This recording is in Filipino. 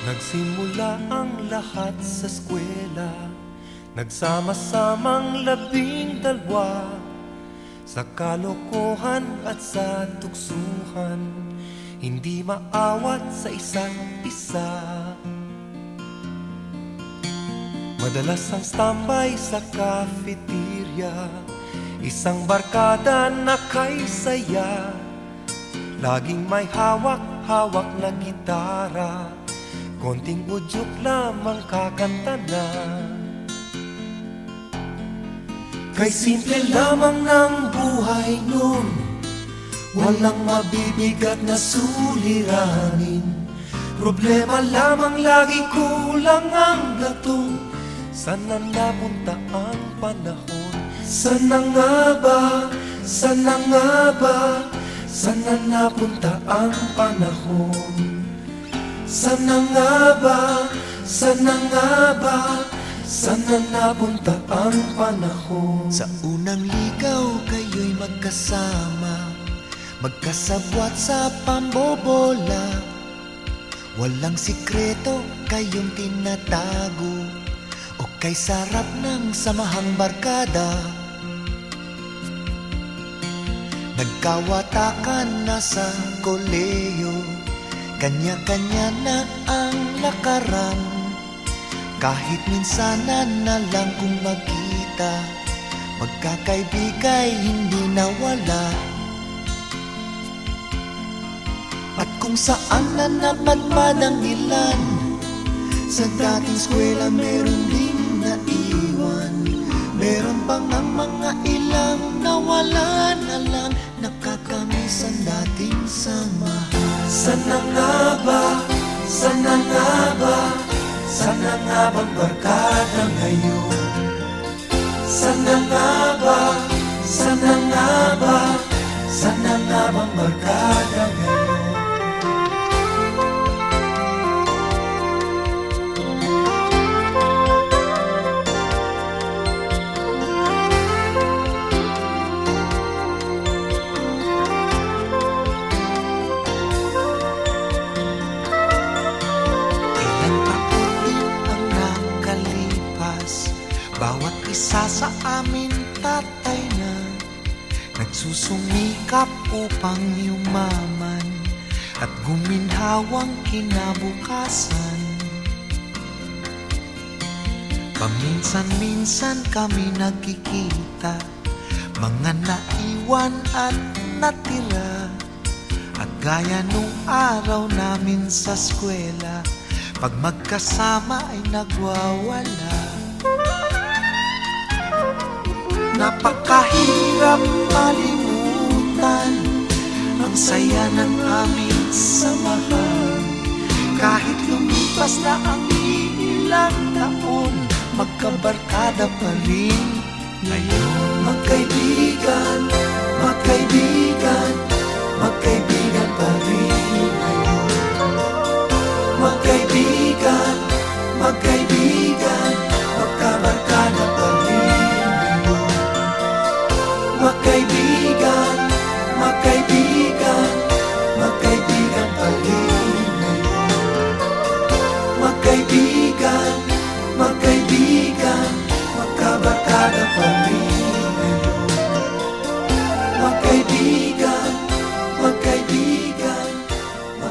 Nagsimula ang lahat sa eskwela, nagsama-samang 12 sa kalokohan at sa tuksuhan, hindi maawat sa isa't isa. Madalas ang standby sa cafeteria, isang barkada na kay saya, laging may hawak-hawak na gitara, konting udyok lamang kakanta na. Kay simple lamang ng buhay nun, walang mabibigat na suliranin. Problema lamang lagi, kulang ang gatong. Sana napunta ang panahon? Sana nga ba? Sana nga ba? Sana napunta ang panahon? Sana nga ba? Sana nga ba? Sana napunta ang panahon? Sa unang ligaw kayo'y magkasama, magkasabwat sa pambobola. Walang sikreto kayong tinatago, o kay sarap ng samahang barkada. Nagkawatakan na sa koleyo, kanya-kanya na ang lakaran. Kahit minsanan na lang kung magkita, magkakaibigay hindi nawala. At kung saan na napadpad ang ilan, sa dating eskwela meron ding naiwan. Meron pang ang mga ilang nawala na lang, nakakamiss ang dating samahan. Sana nga ba? Sana nga ba? Sana nga bang barkada ngayon? Sana nga ba? Sana nga ba? Sana nga bang barkada ngayon? Bawat isa sa amin tatay na, nagsusumikap upang yumaman at guminhawang kinabukasan. Paminsan-minsan kami nagkikita, mga naiwan at natira. At gaya nung araw namin sa eskwela, pag magkasama ay nagwawala. Napakahirap malimutan ang saya ng aming samahan. Kahit lumipas na ang ilang taon, magkabarkada pa rin ngayon. Magkaibigan, magkaibigan, magkaibigan pa rin ngayon. Magkaibigan, magkaibigan,